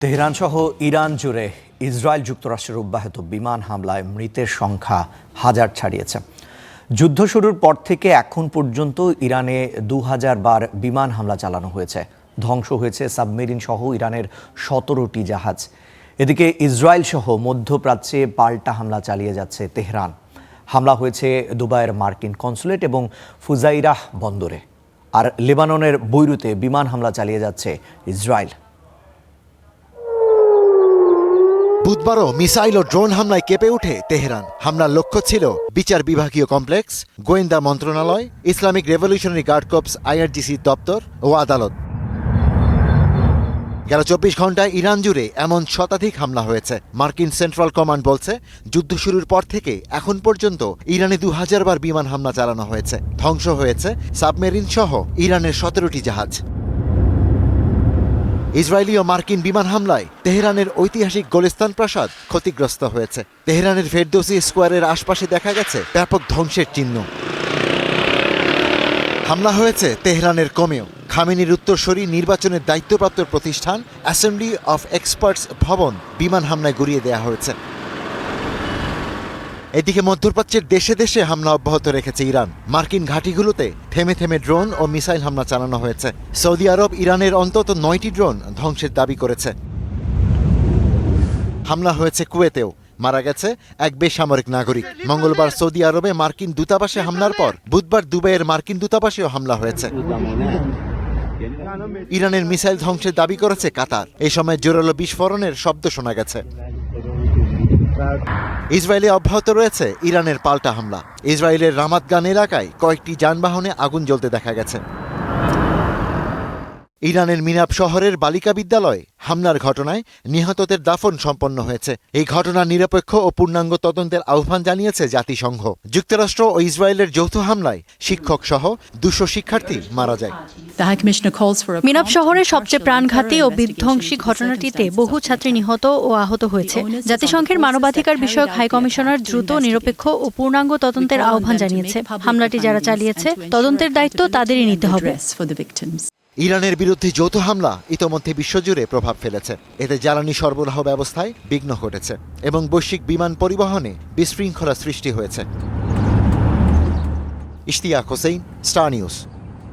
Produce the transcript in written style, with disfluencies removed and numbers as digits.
Tehran সহ Iran জুড়ে Israel যুক্তরাষ্ট্রের অব্যাহত বিমান হামলায় মৃতের সংখ্যা হাজার ছাড়িয়েছে। যুদ্ধ শুরুর পর থেকে এখন পর্যন্ত ইরানে 2000 বার বিমান হামলা চালানো হয়েছে। ধ্বংস হয়েছে সাবমেরিন সহ ইরানের 17টি জাহাজ। এদিকে ইসরায়েল সহ মধ্যপ্রাচ্যে পাল্টা হামলা চালিয়ে যাচ্ছে তেহরান। হামলা হয়েছে দুবাইয়ের মার্কিন কনসুলেট এবং ফুজাইরাহ বন্দরে। আর লেবাননের বৈরুতে বিমান হামলা চালিয়ে যাচ্ছে ইসরায়েল। বুধবারও মিসাইল ও ড্রোন হামলায় কেঁপে ওঠে তেহরান। হামলার লক্ষ্য ছিল বিচার বিভাগীয় কমপ্লেক্স, গোয়েন্দা মন্ত্রণালয়, Islamic revolutionary guard corps IRGC দপ্তর ও আদালত। গেল 24 ঘন্টায় ইরান জুড়ে এমন শতাধিক হামলা হয়েছে। মার্কিন সেন্ট্রাল কমান্ড বলছে, যুদ্ধ শুরুর পর থেকে এখন পর্যন্ত ইরানে 2000 বার বিমান হামলা চালানো হয়েছে। ধ্বংস হয়েছে সাবমেরিন সহ ইরানের 17টি জাহাজ। ইসরায়েলি ও মার্কিন বিমান হামলায় তেহরানের ঐতিহাসিক গোলিস্তান প্রাসাদ ক্ষতিগ্রস্ত হয়েছে। তেহরানের ফেরদৌসি স্কোয়ারের আশপাশে দেখা গেছে ব্যাপক ধ্বংসের চিহ্ন। হামলা হয়েছে তেহরানের কমেও। খামেনির উত্তরসূরি নির্বাচনের দায়িত্বপ্রাপ্ত প্রতিষ্ঠান অ্যাসেম্বলি অফ এক্সপার্টস ভবন বিমান হামলায় গুড়িয়ে দেওয়া হয়েছে। এদিকে মধ্যপ্রাচ্যের দেশে দেশে হামলা অব্যাহত রেখেছে ইরান। মার্কিন ঘাঁটিগুলোতে থেমে থেমে ড্রোন ও মিসাইল হামলা চালানো হয়েছে। সৌদি আরব ইরানের অন্তত 9টি ড্রোন ধ্বংসের দাবি করেছে। হামলা হয়েছে কুয়েতেও, মারা গেছে এক বেসামরিক নাগরিক। মঙ্গলবার সৌদি আরবে মার্কিন দূতাবাসে হামলার পর বুধবার দুবাইয়ের মার্কিন দূতাবাসেও হামলা হয়েছে। ইরানের মিসাইল ধ্বংসের দাবি করেছে কাতার। এই সময় জোরালো বিস্ফোরণের শব্দ শোনা গেছে। ইসরায়েলে অব্যাহত রয়েছে ইরানের পাল্টা হামলা। ইসরায়েলের রামাত গান এলাকায় কয়েকটি যানবাহনে আগুন জ্বলতে দেখা গেছে। ইরানের মিনাব শহরের বালিকা বিদ্যালয়ে হামলার ঘটনায় নিহতদের দাফন সম্পন্ন হয়েছে। এই ঘটনার নিরপেক্ষ ও পূর্ণাঙ্গ তদন্তের আহ্বান জানিয়েছে জাতিসংঘ। যুক্তরাষ্ট্র ও ইসরায়েলের যৌথ হামলায় শিক্ষক সহ 200 শিক্ষার্থী মারা যায়। মিনাব শহরের সবচেয়ে প্রাণঘাতী ও বিধ্বংসী ঘটনাটিতে বহু ছাত্রী নিহত ও আহত হয়েছে। জাতিসংঘের মানবাধিকার বিষয়ক হাই কমিশনার দ্রুত, নিরপেক্ষ ও পূর্ণাঙ্গ তদন্তের আহ্বান জানিয়েছে। হামলাটি যারা চালিয়েছে তদন্তের দায়িত্ব তাদেরই নিতে হবে। ইরানের বিরুদ্ধে যৌথ হামলা ইতোমধ্যে বিশ্বজুড়ে প্রভাব ফেলেছে। এতে জ্বালানি সরবরাহ ব্যবস্থায় বিঘ্ন ঘটেছে এবং বৈশ্বিক বিমান পরিবহনে বিশৃঙ্খলা সৃষ্টি হয়েছে। Ishtiaq Hossain, star news.